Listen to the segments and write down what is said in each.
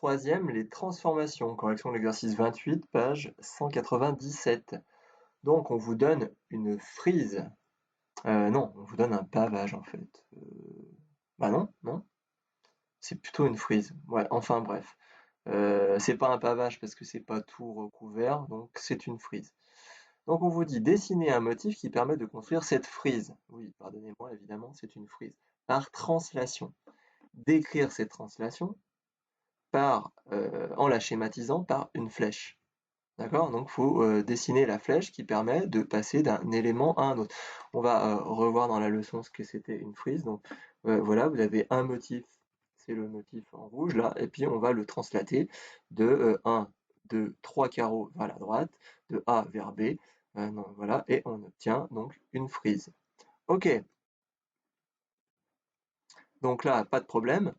troisième, les transformations. Correction de l'exercice 28, page 197. Donc, on vous donne une frise. Non, on vous donne un pavage, en fait. Bah non, non. C'est plutôt une frise. Ouais, enfin bref. C'est pas un pavage parce que c'est pas tout recouvert, donc c'est une frise. Donc on vous dit dessiner un motif qui permet de construire cette frise. Oui, pardonnez-moi, évidemment, c'est une frise. Par translation. Décrire cette translation en la schématisant par une flèche. D'accord? Donc il faut dessiner la flèche qui permet de passer d'un élément à un autre. On va revoir dans la leçon ce que c'était une frise. Donc voilà, vous avez un motif, c'est le motif en rouge là, et puis on va le translater de 1, 2, 3 carreaux vers la droite, de A vers B, non, voilà, et on obtient donc une frise. Ok, donc là, pas de problème.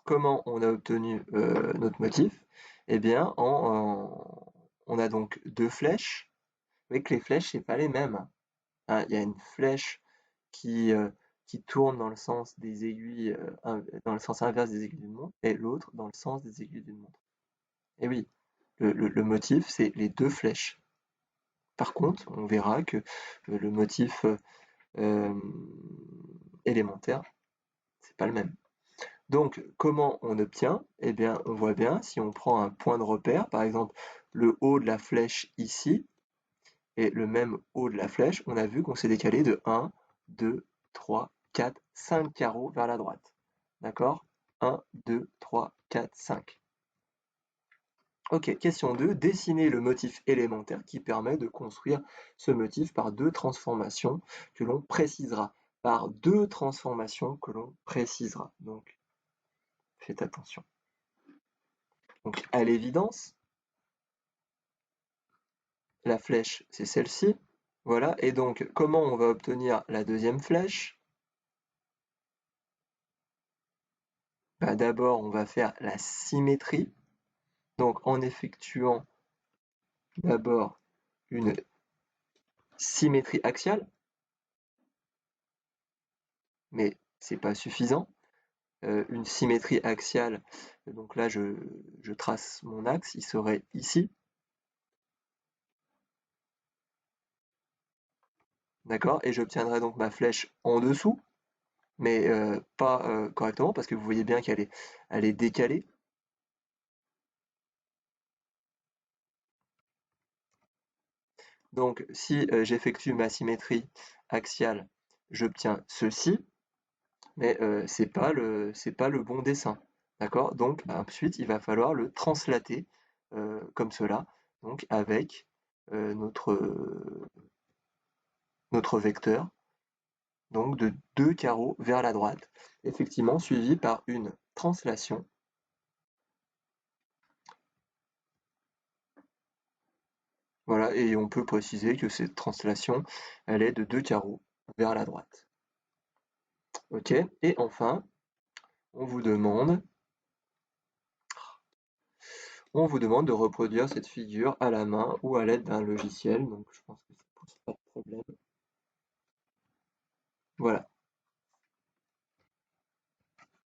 Comment on a obtenu notre motif? Eh bien, on a donc deux flèches. Vous voyez que les flèches, c'est pas les mêmes. Hein. Il y a une flèche qui, euh, qui tourne dans le sens des aiguilles, dans le sens inverse des aiguilles d'une montre, et l'autre dans le sens des aiguilles d'une montre. Et oui, le motif, c'est les deux flèches. Par contre, on verra que le motif euh, élémentaire, c'est pas le même. Donc, comment on obtient? Eh bien, on voit bien, si on prend un point de repère, par exemple le haut de la flèche ici, et le même haut de la flèche, on a vu qu'on s'est décalé de 1, 2, 3, 4, 5 carreaux vers la droite. D'accord? 1, 2, 3, 4, 5. Ok, question 2. Dessiner le motif élémentaire qui permet de construire ce motif par deux transformations que l'on précisera. Par deux transformations que l'on précisera. Donc, faites attention. Donc, à l'évidence, la flèche, c'est celle-ci. Voilà. Et donc, comment on va obtenir la deuxième flèche? Bah, d'abord, on va faire la symétrie. Donc, en effectuant d'abord une symétrie axiale, mais c'est pas suffisant. Une symétrie axiale, donc là, je trace mon axe, il serait ici. D'accord? Et j'obtiendrai donc ma flèche en dessous, mais pas correctement, parce que vous voyez bien elle est décalée. Donc, si j'effectue ma symétrie axiale, j'obtiens ceci, mais c'est pas le bon dessin. D'accord? Donc, ensuite, il va falloir le translater comme cela, donc avec notre vecteur, donc de deux carreaux vers la droite, effectivement suivi par une translation. Voilà, et on peut préciser que cette translation, elle est de deux carreaux vers la droite. Ok, et enfin, on vous demande de reproduire cette figure à la main ou à l'aide d'un logiciel, donc je pense que ça pose pas de problème. Voilà.